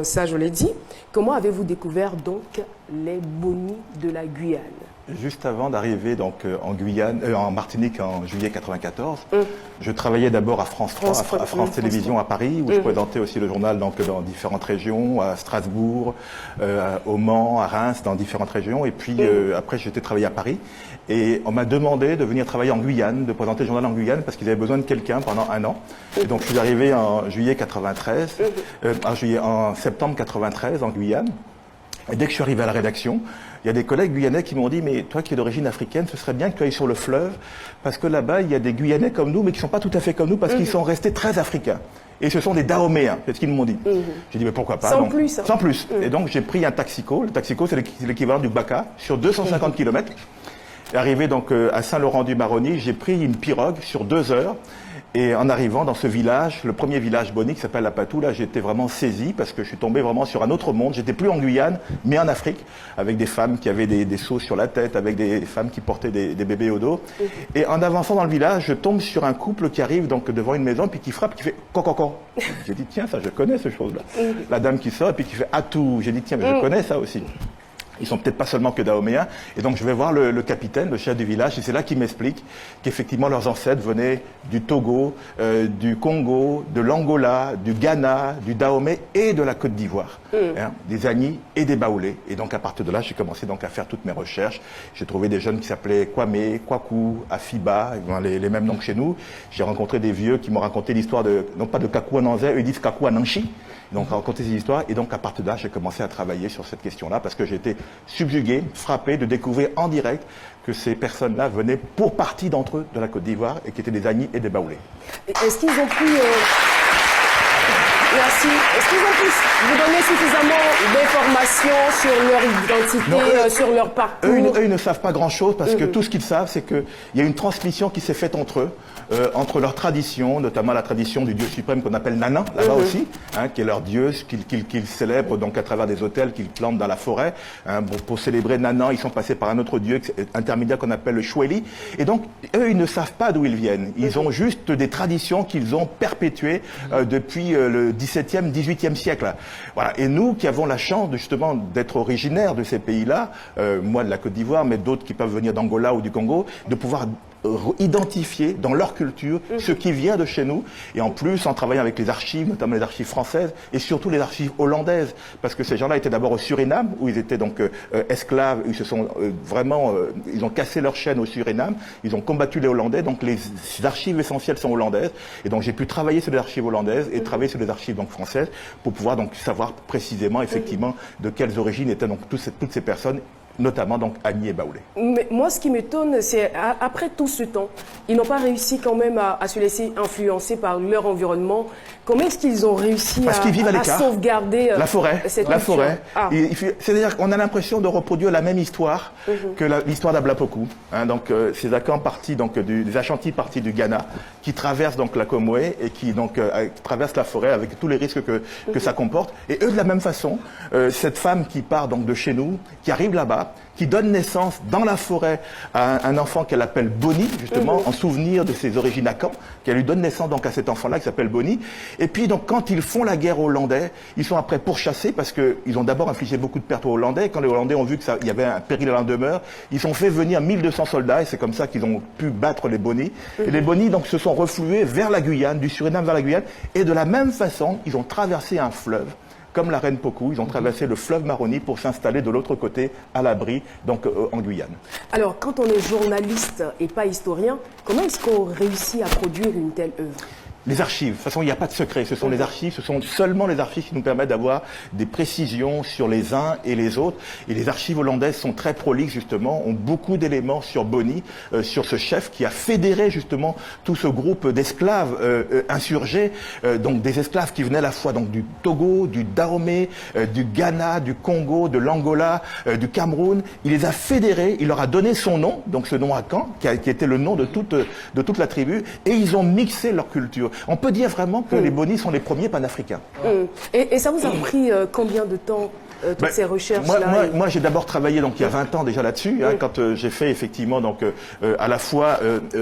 Ça, je l'ai dit. Comment avez-vous découvert donc les Boni de la Guyane? Juste avant d'arriver donc en Guyane, en Martinique en juillet 94, je travaillais d'abord à France 3, à France Télévisions à Paris, où je présentais aussi le journal donc dans différentes régions, à Strasbourg, au Mans, à Reims, dans différentes régions. Et puis après, j'étais travaillé à Paris. Et on m'a demandé de venir travailler en Guyane, de présenter le journal en Guyane, parce qu'ils avaient besoin de quelqu'un pendant un an. Et donc je suis arrivé en juillet 93, en septembre 93 en Guyane. Et dès que je suis arrivé à la rédaction, il y a des collègues guyanais qui m'ont dit « Mais toi qui es d'origine africaine, ce serait bien que tu ailles sur le fleuve, parce que là-bas, il y a des Guyanais comme nous, mais qui ne sont pas tout à fait comme nous, parce qu'ils sont restés très africains. Et ce sont des Dahoméens, c'est ce qu'ils m'ont dit. J'ai dit « Mais pourquoi pas ?» Sans plus. Sans plus. Et donc, j'ai pris un taxico. Le taxico, c'est l'équivalent du Baka, sur 250 km. Arrivé donc à Saint-Laurent-du-Maroni, j'ai pris une pirogue sur 2 heures. Et en arrivant dans ce village, le premier village Boni qui s'appelle La Patou, là j'étais vraiment saisi parce que je suis tombé vraiment sur un autre monde. J'étais plus en Guyane, mais en Afrique, avec des femmes qui avaient des seaux sur la tête, avec des femmes qui portaient des bébés au dos. Et en avançant dans le village, je tombe sur un couple qui arrive donc devant une maison, puis qui frappe, qui fait « Coco ». J'ai dit « Tiens, ça je connais ce chose-là ». La dame qui sort, et puis qui fait « Atou ». J'ai dit « Tiens, mais je connais ça aussi ». Ils sont peut-être pas seulement que dahoméens. Et donc je vais voir le capitaine, le chef du village, et c'est là qu'il m'explique qu'effectivement leurs ancêtres venaient du Togo, du Congo, de l'Angola, du Ghana, du Dahomey et de la Côte d'Ivoire. Des Agnis et des Baoulés. Et donc à partir de là, j'ai commencé donc à faire toutes mes recherches. J'ai trouvé des jeunes qui s'appelaient Kwame, Kwaku, Afiba, les mêmes noms que chez nous. J'ai rencontré des vieux qui m'ont raconté l'histoire de, non pas de Kakou Ananzé, eux ils disent Kakou Ananchi. Donc raconter ces histoires. Et donc à partir de là, j'ai commencé à travailler sur cette question-là parce que j'ai été subjugué, frappé de découvrir en direct que ces personnes-là venaient pour partie d'entre eux de la Côte d'Ivoire et qui étaient des Agnis et des Baoulés. Est-ce qu'ils ont pu... Merci. Est-ce qu'ils ont pu vous donner suffisamment d'informations sur leur identité, sur leur parcours? Eux, ils ne savent pas grand-chose parce que tout ce qu'ils savent, c'est qu'il y a une transmission qui s'est faite entre eux, entre leurs traditions, notamment la tradition du dieu suprême qu'on appelle Nana, là-bas aussi, qui est leur dieu, qu'ils célèbrent donc à travers des autels qu'ils plantent dans la forêt. Pour célébrer Nana, ils sont passés par un autre dieu intermédiaire qu'on appelle le Choueli. Et donc, eux, ils ne savent pas d'où ils viennent. Ils ont juste des traditions qu'ils ont perpétuées depuis le XVIIe, XVIIIe siècle. Voilà. Et nous, qui avons la chance justement d'être originaires de ces pays-là, moi de la Côte d'Ivoire, mais d'autres qui peuvent venir d'Angola ou du Congo, de pouvoir identifier dans leur culture ce qui vient de chez nous, et en plus en travaillant avec les archives, notamment les archives françaises et surtout les archives hollandaises, parce que ces gens-là étaient d'abord au Suriname où ils étaient donc esclaves, ils se sont ils ont cassé leur chaîne au Suriname, ils ont combattu les Hollandais, donc les archives essentielles sont hollandaises, et donc j'ai pu travailler sur les archives hollandaises et travailler sur les archives donc françaises pour pouvoir donc savoir précisément effectivement de quelles origines étaient donc toutes ces personnes, notamment donc Agnis et Baoulés. Mais moi, ce qui m'étonne, c'est après tout ce temps, ils n'ont pas réussi quand même à se laisser influencer par leur environnement. Comment est-ce qu'ils ont réussi à sauvegarder la forêt, cette la culture? forêt. C'est-à-dire qu'on a l'impression de reproduire la même histoire que l'histoire d'Ablapoku. Donc ces Akans partis donc des Ashantis partis du Ghana, qui traversent donc la Comoé et qui donc traversent la forêt avec tous les risques que ça comporte. Et eux de la même façon, cette femme qui part donc de chez nous, qui arrive là-bas, qui donne naissance dans la forêt à un enfant qu'elle appelle Boni, justement, en souvenir de ses origines Akans, qu'elle lui donne naissance donc à cet enfant-là qui s'appelle Boni. Et puis donc quand ils font la guerre aux Hollandais, ils sont après pourchassés parce qu'ils ont d'abord infligé beaucoup de pertes aux Hollandais. Quand les Hollandais ont vu qu'il y avait un péril à la demeure, ils ont fait venir 1200 soldats et c'est comme ça qu'ils ont pu battre les Boni. Et les Boni donc se sont reflués vers la Guyane, du Suriname vers la Guyane, et de la même façon, ils ont traversé un fleuve. Comme la reine Pokou, ils ont traversé le fleuve Maroni pour s'installer de l'autre côté, à l'abri, donc en Guyane. Alors, quand on est journaliste et pas historien, comment est-ce qu'on réussit à produire une telle œuvre? Les archives, de toute façon il n'y a pas de secret, ce sont les archives, ce sont seulement les archives qui nous permettent d'avoir des précisions sur les uns et les autres. Et les archives hollandaises sont très prolixes justement, ont beaucoup d'éléments sur Boni, sur ce chef qui a fédéré justement tout ce groupe d'esclaves insurgés, donc des esclaves qui venaient à la fois donc du Togo, du Dahomey, du Ghana, du Congo, de l'Angola, du Cameroun. Il les a fédérés, il leur a donné son nom, donc ce nom Akan, qui était le nom de toute la tribu, et ils ont mixé leur culture. On peut dire vraiment que les Boni sont les premiers panafricains. Et ça vous a pris combien de temps toutes ces recherches-là? Moi j'ai d'abord travaillé donc il y a 20 ans déjà là-dessus, quand j'ai fait effectivement donc à la fois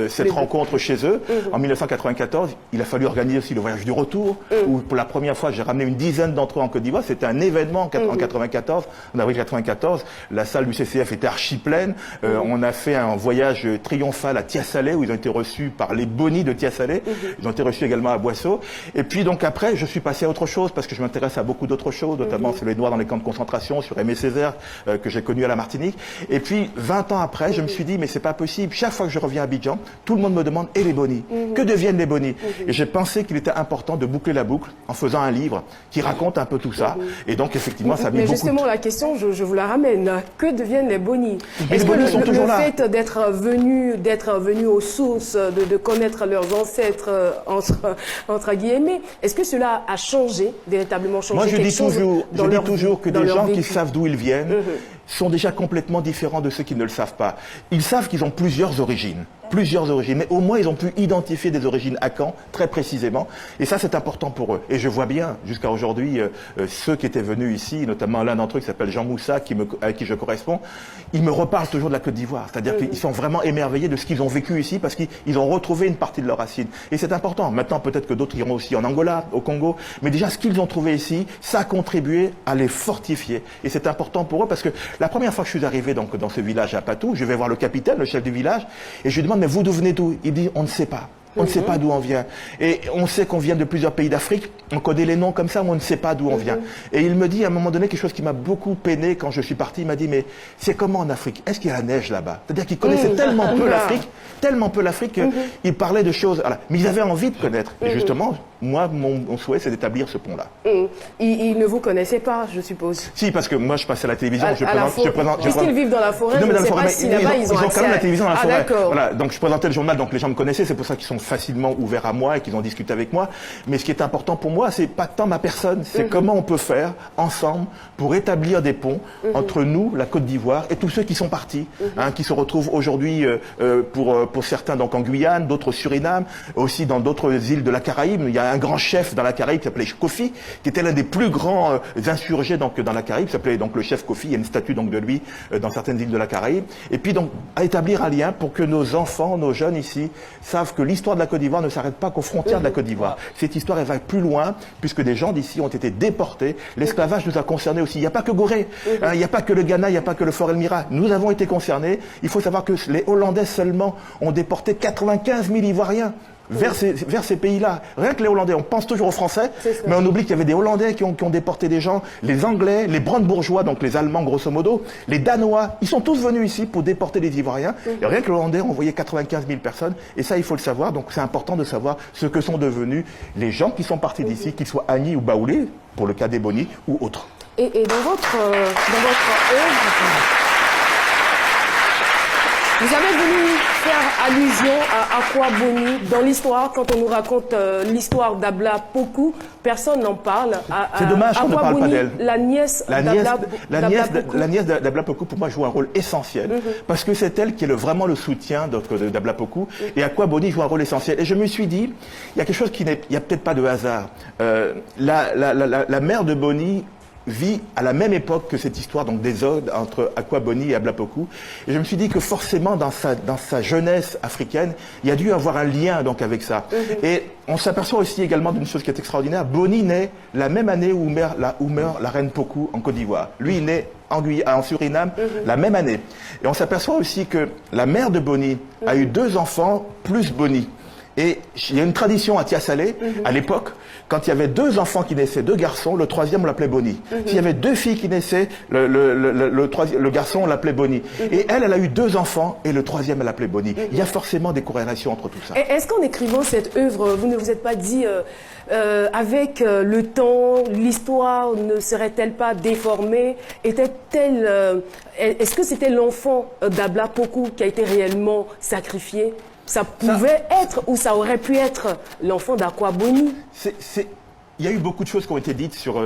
cette rencontre chez eux en 1994. Il a fallu organiser aussi le voyage du retour où pour la première fois j'ai ramené une dizaine d'entre eux en Côte d'Ivoire. C'était un événement en 94, en avril 94. La salle du CCF était archi pleine. On a fait un voyage triomphal à Tiasalé où ils ont été reçus par les Boni de Tiasalé. Ils ont été reçus également à Boisseau. Et puis donc après je suis passé à autre chose parce que je m'intéresse à beaucoup d'autres choses, notamment sur les Noirs dans les camps de concentration, sur Aimé Césaire que j'ai connu à la Martinique. Et puis 20 ans après, je me suis dit mais c'est pas possible. Chaque fois que je reviens à Abidjan, tout le monde me demande et les Boni, que deviennent les Boni? Et j'ai pensé qu'il était important de boucler la boucle en faisant un livre qui raconte un peu tout ça. Et donc effectivement, ça a mis beaucoup. Mais justement, la question, je vous la ramène. Que deviennent les Boni? Est-ce que le fait d'être venu aux sources, de connaître leurs ancêtres entre guillemets, est-ce que cela a changé, véritablement changé? Moi, je dis toujours que des gens qui savent d'où ils viennent sont déjà complètement différents de ceux qui ne le savent pas. Ils savent qu'ils ont plusieurs origines, mais au moins ils ont pu identifier des origines à Caen, très précisément, et ça c'est important pour eux. Et je vois bien, jusqu'à aujourd'hui, ceux qui étaient venus ici, notamment l'un d'entre eux qui s'appelle Jean Moussa, avec qui je corresponds, ils me reparlent toujours de la Côte d'Ivoire, c'est-à-dire qu'ils sont vraiment émerveillés de ce qu'ils ont vécu ici, parce qu'ils ont retrouvé une partie de leurs racines. Et c'est important. Maintenant, peut-être que d'autres iront aussi en Angola, au Congo, mais déjà ce qu'ils ont trouvé ici, ça a contribué à les fortifier. Et c'est important pour eux, parce que la première fois que je suis arrivé donc, dans ce village à Patou, je vais voir le capitaine, le chef du village, et je lui demande mais vous venez d'où? Il dit on ne sait pas. On ne sait pas d'où on vient. Et on sait qu'on vient de plusieurs pays d'Afrique. On connaît les noms comme ça, mais on ne sait pas d'où on vient. Et il me dit à un moment donné quelque chose qui m'a beaucoup peiné quand je suis parti. Il m'a dit, mais c'est comment en Afrique? Est-ce qu'il y a la neige là-bas? C'est-à-dire qu'il connaissait tellement peu l'Afrique qu'il parlait de choses. Voilà. Mais ils avaient envie de connaître. Et justement, moi, mon souhait, c'est d'établir ce pont-là. Ils ne vous connaissaient pas, je suppose? Si, parce que moi, je passe à la télévision. Puisqu'ils vivent dans la forêt, je ne sais pas si là-bas, ils ont quand même la télévision dans la forêt. Voilà. Donc, je présentais le journal, donc les gens me connaissaient. C'est pour ça qu'ils sont facilement ouverts à moi et qu'ils ont discuté avec moi. Mais ce qui est important pour moi, c'est pas tant ma personne, c'est comment on peut faire ensemble pour établir des ponts entre nous, la Côte d'Ivoire, et tous ceux qui sont partis, qui se retrouvent aujourd'hui pour certains donc en Guyane, d'autres au Suriname, aussi dans d'autres îles de la Caraïbe. Il y a un grand chef dans la Caraïbe qui s'appelait Kofi, qui était l'un des plus grands insurgés donc dans la Caraïbe, qui s'appelait donc le chef Kofi. Il y a une statue donc de lui dans certaines îles de la Caraïbe. Et puis donc à établir un lien pour que nos enfants, nos jeunes ici savent que l'histoire de la Côte d'Ivoire ne s'arrête pas qu'aux frontières de la Côte d'Ivoire. Cette histoire, elle va plus loin, puisque des gens d'ici ont été déportés. L'esclavage nous a concernés aussi. Il n'y a pas que Gorée, il n'y a pas que le Ghana, il n'y a pas que le Fort Elmira. Nous avons été concernés. Il faut savoir que les Hollandais seulement ont déporté 95 000 Ivoiriens vers ces pays-là. Rien que les Hollandais, on pense toujours aux Français, mais on oublie qu'il y avait des Hollandais qui ont déporté des gens, les Anglais, les Brandebourgeois, donc les Allemands grosso modo, les Danois, ils sont tous venus ici pour déporter les Ivoiriens. Et rien que les Hollandais ont envoyé 95 000 personnes, et ça il faut le savoir, donc c'est important de savoir ce que sont devenus les gens qui sont partis d'ici, qu'ils soient Agni ou Baoulé, pour le cas des Boni, ou autres. Et dans votre œuvre, vous avez voulu faire allusion à Akwa Boni dans l'histoire. Quand on nous raconte l'histoire d'Abla Pokou, personne n'en parle. C'est dommage qu'on ne parle pas d'elle. La nièce d'Abla Pokou, pour moi, joue un rôle essentiel. Parce que c'est elle qui est vraiment le soutien d'Abla Pokou. Et Akwa Boni joue un rôle essentiel. Et je me suis dit, il y a quelque chose il n'y a peut-être pas de hasard. La mère de Boni vit à la même époque que cette histoire donc des odes entre Akwa Boni et Abla Pokou. Et je me suis dit que forcément dans sa jeunesse africaine, il y a dû avoir un lien donc avec ça. Et on s'aperçoit aussi également d'une chose qui est extraordinaire. Boni naît la même année où meurt la reine Pokou en Côte d'Ivoire. Lui il naît en Suriname la même année. Et on s'aperçoit aussi que la mère de Boni a eu 2 enfants plus Boni. Et il y a une tradition à Tiasalé, à l'époque, quand il y avait 2 enfants qui naissaient, 2 garçons, le troisième on l'appelait Boni. S'il y avait 2 filles qui naissaient, le garçon on l'appelait Boni. Et elle a eu 2 enfants et le troisième elle l'appelait Boni. Il y a forcément des corrélations entre tout ça. Est-ce qu'en écrivant cette œuvre, vous ne vous êtes pas dit, avec le temps, l'histoire ne serait-elle pas déformée? Est-ce que c'était l'enfant d'Abla Pokou qui a été réellement sacrifié? Ça pouvait être ou ça aurait pu être l'enfant d'Akwa Boni. Il y a eu beaucoup de choses qui ont été dites sur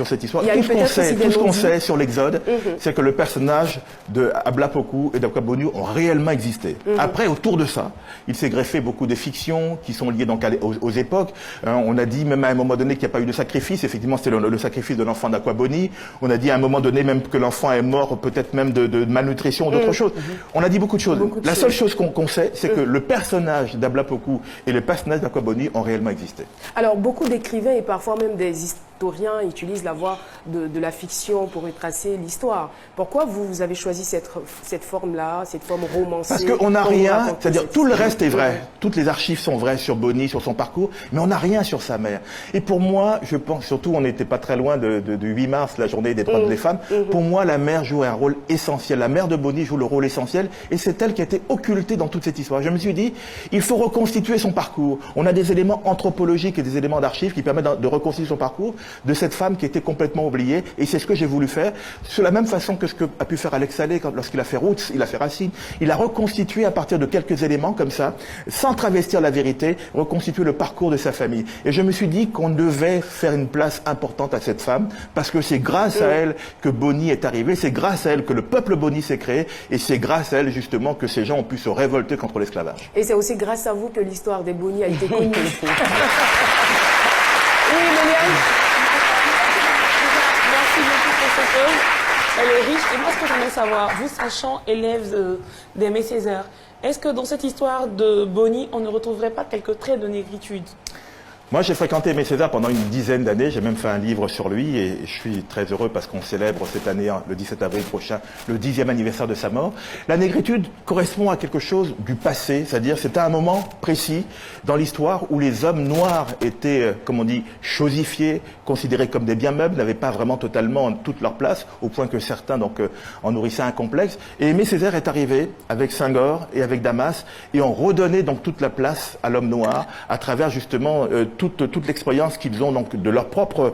cette histoire. Tout ce qu'on sait sur l'Exode, c'est que le personnage de Ablapoku et d'Akwabonu ont réellement existé. Après, autour de ça, il s'est greffé beaucoup de fictions qui sont liées donc aux époques. On a dit même à un moment donné qu'il n'y a pas eu de sacrifice. Effectivement, c'était le sacrifice de l'enfant d'Akwaboni. On a dit à un moment donné même que l'enfant est mort peut-être même de malnutrition ou d'autres choses. On a dit beaucoup de choses. La seule chose qu'on sait, c'est que le personnage d'Ablapoku et le personnage d'Akwaboni ont réellement existé. Alors, beaucoup d'écrivains et parfois même des historiens utilisent la voie de la fiction pour retracer l'histoire. Pourquoi vous avez choisi cette forme-là, cette forme romancée? Parce qu'on n'a rien, c'est-à-dire tout le reste est vrai. Toutes les archives sont vraies sur Boni, sur son parcours, mais on n'a rien sur sa mère. Et pour moi, je pense, surtout on n'était pas très loin du 8 mars, la journée des droits des femmes, pour moi la mère joue un rôle essentiel. La mère de Boni joue le rôle essentiel et c'est elle qui a été occultée dans toute cette histoire. Je me suis dit, il faut reconstituer son parcours. On a des éléments anthropologiques et des éléments d'archives qui permettent de reconstituer son parcours de cette femme qui était complètement oubliée. Et c'est ce que j'ai voulu faire, sur la même façon que ce que a pu faire Alex Haley lorsqu'il a fait Roots, il a fait Racine. Il a reconstitué à partir de quelques éléments comme ça, sans travestir la vérité, reconstituer le parcours de sa famille. Et je me suis dit qu'on devait faire une place importante à cette femme, parce que c'est grâce à elle que Boni est arrivé, c'est grâce à elle que le peuple Boni s'est créé, et c'est grâce à elle justement que ces gens ont pu se révolter contre l'esclavage. Et c'est aussi grâce à vous que l'histoire des Boni a été connue. Oui, Méliane. Merci beaucoup pour cette œuvre. Elle est riche. Et moi, ce que j'aimerais savoir, vous sachant élève d'Aimé Césaire, est-ce que dans cette histoire de Boni, on ne retrouverait pas quelques traits de négritude? Moi, j'ai fréquenté Aimé Césaire pendant une dizaine d'années. J'ai même fait un livre sur lui et je suis très heureux parce qu'on célèbre cette année, le 17 avril prochain, le 10e anniversaire de sa mort. La négritude correspond à quelque chose du passé, c'est-à-dire c'était un moment précis dans l'histoire où les hommes noirs étaient, comme on dit, chosifiés, considérés comme des biens meubles, n'avaient pas vraiment totalement toute leur place, au point que certains donc en nourrissaient un complexe. Et Aimé Césaire est arrivé avec Senghor et avec Damas et ont redonné donc toute la place à l'homme noir à travers justement toute l'expérience qu'ils ont donc de leur propre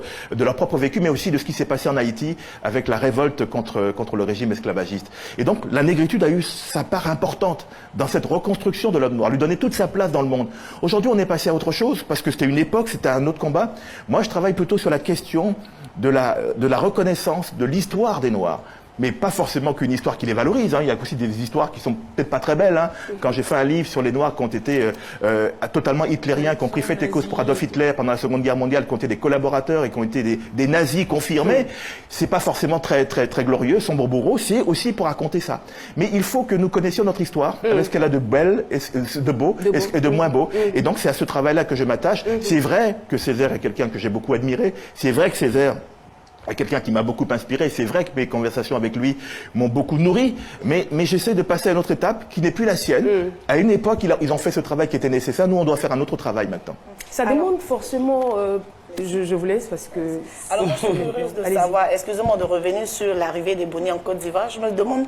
vécu, mais aussi de ce qui s'est passé en Haïti avec la révolte contre le régime esclavagiste. Et donc la négritude a eu sa part importante dans cette reconstruction de l'homme noir, lui donner toute sa place dans le monde. Aujourd'hui, on est passé à autre chose parce que c'était une époque, c'était un autre combat. Moi, je travaille plutôt sur la question de la reconnaissance de l'histoire des Noirs. Mais pas forcément qu'une histoire qui les valorise. Hein. Il y a aussi des histoires qui sont peut-être pas très belles. Hein. Quand j'ai fait un livre sur les Noirs qui ont été totalement hitlériens, qui ont pris fait et cause pour Adolf Hitler pendant la Seconde Guerre mondiale, qui ont été des collaborateurs et qui ont été des nazis confirmés, c'est pas forcément très glorieux. Sombre bourreau, c'est aussi pour raconter ça. Mais il faut que nous connaissions notre histoire, avec ce qu'elle a de belle, de beau et de moins beau. Et donc c'est à ce travail-là que je m'attache. C'est vrai que Césaire est quelqu'un que j'ai beaucoup admiré. C'est vrai que Césaire quelqu'un qui m'a beaucoup inspiré. C'est vrai que mes conversations avec lui m'ont beaucoup nourri, mais j'essaie de passer à une autre étape qui n'est plus la sienne. À une époque, ils ont fait ce travail qui était nécessaire. Nous, on doit faire un autre travail maintenant. Ça demande forcément... Je vous laisse parce que... Alors, je suis curieuse de savoir, excusez-moi de revenir sur l'arrivée des Boni en Côte d'Ivoire. Je me demande,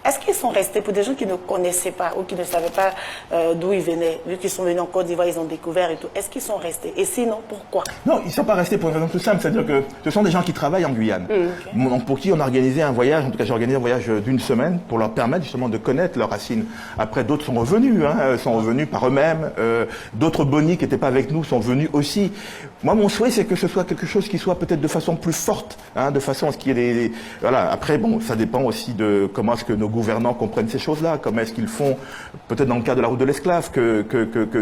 est-ce qu'ils sont restés, pour des gens qui ne connaissaient pas ou qui ne savaient pas d'où ils venaient, vu qu'ils sont venus en Côte d'Ivoire, ils ont découvert et tout, est-ce qu'ils sont restés? Et sinon, pourquoi? Non, ils ne sont pas restés pour une raison tout simple, c'est-à-dire que ce sont des gens qui travaillent en Guyane. Donc, pour qui on a organisé un voyage, en tout cas j'ai organisé un voyage d'une semaine pour leur permettre justement de connaître leurs racines. Après, d'autres sont revenus, sont revenus par eux-mêmes. D'autres Boni qui n'étaient pas avec nous sont venus aussi. Moi, mon souhait, c'est que ce soit quelque chose qui soit peut-être de façon plus forte, de façon à ce qu'il y ait des... Voilà. Après, bon, ça dépend aussi de comment est-ce que nos gouvernants comprennent ces choses-là, comment est-ce qu'ils font, peut-être dans le cadre de la route de l'esclave,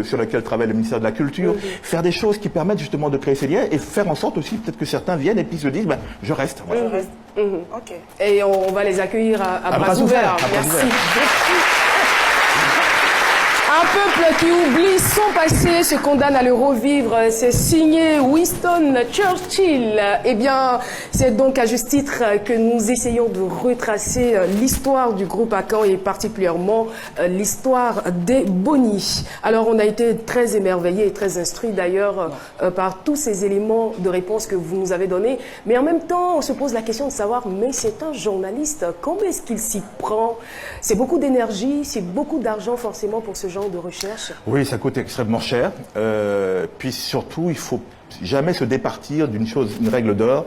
sur laquelle travaille le ministère de la Culture, faire des choses qui permettent justement de créer ces liens et faire en sorte aussi peut-être que certains viennent et puis se disent, ben, je reste. Voilà. Je reste. Ok. Et on va les accueillir à bras ouverts. Merci. Un peuple qui oublie son passé se condamne à le revivre. C'est signé Winston Churchill. Eh bien, c'est donc à juste titre que nous essayons de retracer l'histoire du groupe Akan et particulièrement l'histoire des Boni. Alors, on a été très émerveillés et très instruits d'ailleurs par tous ces éléments de réponse que vous nous avez donnés. Mais en même temps, on se pose la question de savoir, mais c'est un journaliste, comment est-ce qu'il s'y prend? C'est beaucoup d'énergie, c'est beaucoup d'argent forcément pour ce genre temps de recherche? Oui, ça coûte extrêmement cher. Puis surtout, il faut jamais se départir d'une chose, une règle d'or,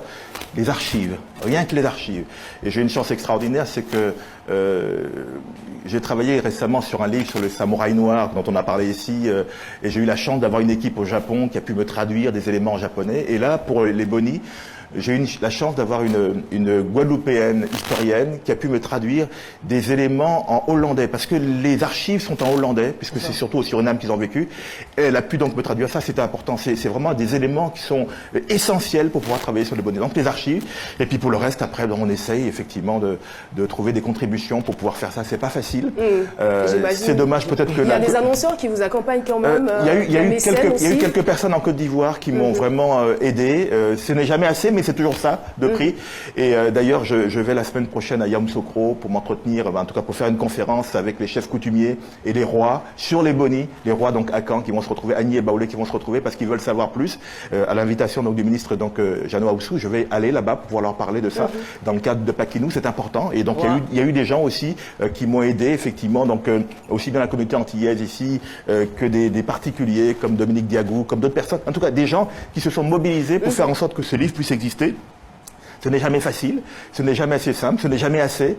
les archives. Rien que les archives. Et j'ai une chance extraordinaire, c'est que j'ai travaillé récemment sur un livre sur le samouraï noir dont on a parlé ici, et j'ai eu la chance d'avoir une équipe au Japon qui a pu me traduire des éléments en japonais. Et là, pour les Boni, j'ai eu la chance d'avoir une Guadeloupéenne historienne qui a pu me traduire des éléments en hollandais, parce que les archives sont en hollandais, puisque c'est surtout au Suriname qu'ils ont vécu. Et elle a pu donc me traduire ça, c'était important. C'est vraiment des éléments qui sont essentiels pour pouvoir travailler sur le bonnet. Donc les archives, et puis pour le reste, après, on essaye effectivement de trouver des contributions pour pouvoir faire ça. C'est pas facile. C'est dommage peut-être que... Il y a des annonceurs qui vous accompagnent quand même. Il y a eu quelques personnes en Côte d'Ivoire qui m'ont vraiment aidé. Ce n'est jamais assez, mais c'est toujours ça, de prix. Et d'ailleurs, je vais la semaine prochaine à Yamoussoukro pour m'entretenir, en tout cas pour faire une conférence avec les chefs coutumiers et les rois sur les bonis, les rois donc Akan qui vont se retrouver, Agni et Baoulé qui vont se retrouver parce qu'ils veulent savoir plus. À l'invitation donc du ministre Jeannot Ahoussou, je vais aller là-bas pour pouvoir leur parler de ça dans le cadre de Pakinou, c'est important. Et donc il y a eu des gens aussi qui m'ont aidé effectivement, donc aussi bien la communauté antillaise ici que des particuliers comme Dominique Diagou, comme d'autres personnes, en tout cas des gens qui se sont mobilisés pour faire en sorte que ce livre puisse exister. Ce n'est jamais facile, ce n'est jamais assez simple, ce n'est jamais assez,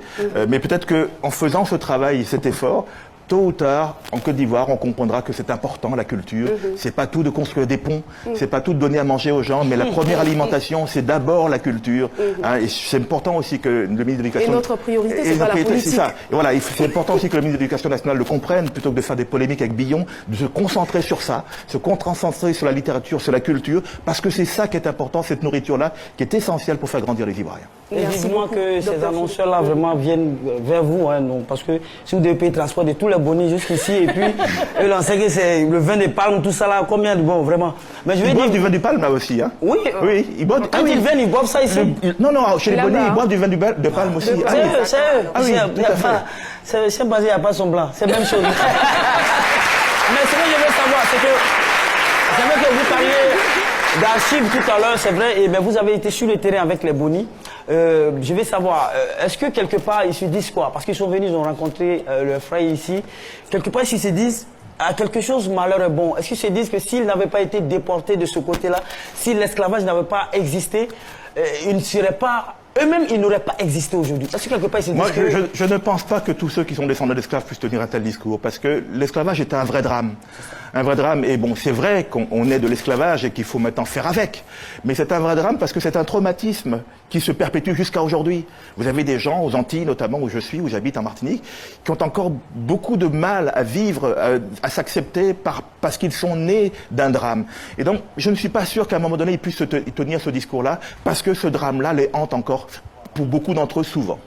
mais peut-être qu'en faisant ce travail, cet effort, tôt ou tard, en Côte d'Ivoire, on comprendra que c'est important, la culture. C'est pas tout de construire des ponts, c'est pas tout de donner à manger aux gens, mais la première alimentation, c'est d'abord la culture. Et c'est important aussi que le ministre de l'Éducation... Et notre priorité, c'est pas la politique. C'est ça. Et voilà, c'est important aussi que le ministre de l'Éducation nationale le comprenne, plutôt que de faire des polémiques avec Billon, de se concentrer sur ça, se concentrer sur la littérature, sur la culture, parce que c'est ça qui est important, cette nourriture-là, qui est essentielle pour faire grandir les Ivoiriens. Évidemment que ces annonceurs-là vraiment viennent vers vous, hein, non, parce que si vous devez payer le transport de tous les bonis jusqu'ici, et puis eux, on sait que c'est le vin de palme, tout ça là, combien de bon, vraiment. Mais je vais dire du vin de palme là aussi, hein. Oui, oui, ils boivent. Quand ils viennent, ils boivent ça ici. Non, chez les bonis, ils boivent du vin de palme aussi. C'est eux. C'est basé, il n'y a pas son blanc, c'est la même chose. Mais ce que je veux savoir, c'est que j'aimerais que vous parliez d'archives tout à l'heure, c'est vrai, et bien vous avez été sur le terrain avec les bonis. Je vais savoir, est-ce que quelque part ils se disent quoi? Parce qu'ils sont venus, ils ont rencontré leur frère ici. Quelque part, s'ils se disent à quelque chose, malheur est bon. Est-ce qu'ils se disent que s'ils n'avaient pas été déportés de ce côté-là, si l'esclavage n'avait pas existé, ils ne seraient pas... Eux-mêmes, ils n'auraient pas existé aujourd'hui. Est-ce que quelque part, ils se disent Moi, je ne pense pas que tous ceux qui sont descendants d'esclaves puissent tenir un tel discours, parce que l'esclavage est un vrai drame. Un vrai drame, et bon, c'est vrai qu'on est de l'esclavage et qu'il faut maintenant faire avec. Mais c'est un vrai drame parce que c'est un traumatisme qui se perpétue jusqu'à aujourd'hui. Vous avez des gens, aux Antilles notamment, où je suis, où j'habite en Martinique, qui ont encore beaucoup de mal à vivre, à s'accepter parce qu'ils sont nés d'un drame. Et donc, je ne suis pas sûr qu'à un moment donné, ils puissent tenir ce discours-là, parce que ce drame-là les hante encore, pour beaucoup d'entre eux, souvent.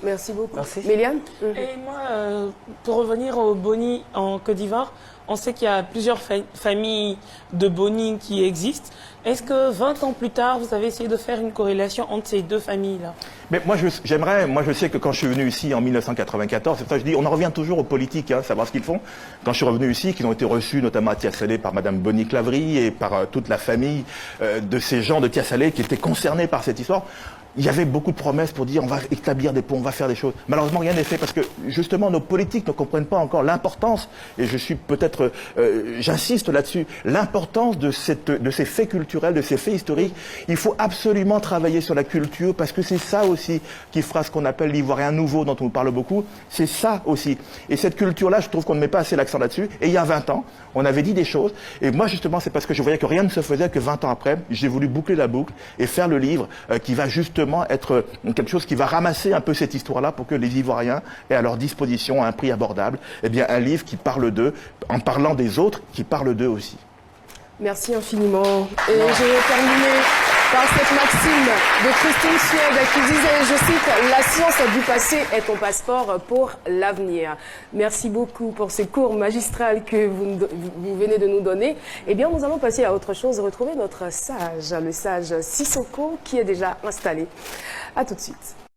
Merci beaucoup. Merci. Méliane? Et moi, pour revenir au boni en Côte d'Ivoire, on sait qu'il y a plusieurs familles de boni qui existent. Est-ce que 20 ans plus tard, vous avez essayé de faire une corrélation entre ces deux familles-là? Mais moi, je sais que quand je suis venu ici en 1994, c'est pour ça que je dis, on en revient toujours aux politiques, hein, savoir ce qu'ils font. Quand je suis revenu ici, qu'ils ont été reçus notamment à Tiasalé par Madame Boni Clavry et par toute la famille de ces gens de Tiasalé qui étaient concernés par cette histoire. Il y avait beaucoup de promesses pour dire on va établir des ponts, on va faire des choses. Malheureusement, rien n'est fait parce que justement nos politiques ne comprennent pas encore l'importance, et je suis peut-être, j'insiste là-dessus, l'importance de ces faits culturels, de ces faits historiques. Il faut absolument travailler sur la culture parce que c'est ça aussi qui fera ce qu'on appelle l'Ivoirien nouveau dont on nous parle beaucoup. C'est ça aussi. Et cette culture-là, je trouve qu'on ne met pas assez l'accent là-dessus. Et il y a 20 ans, on avait dit des choses. Et moi, justement, c'est parce que je voyais que rien ne se faisait que 20 ans après, j'ai voulu boucler la boucle et faire le livre qui va justement être quelque chose qui va ramasser un peu cette histoire-là pour que les Ivoiriens aient à leur disposition à un prix abordable, eh bien un livre qui parle d'eux, en parlant des autres, qui parle d'eux aussi. Merci infiniment. Et je vais terminer par cette maxime de Christine Suède qui disait, je cite, « La science du passé est ton passeport pour l'avenir ». Merci beaucoup pour ces cours magistrales que vous venez de nous donner. Eh bien, nous allons passer à autre chose, retrouver notre sage, le sage Sissoko, qui est déjà installé. À tout de suite.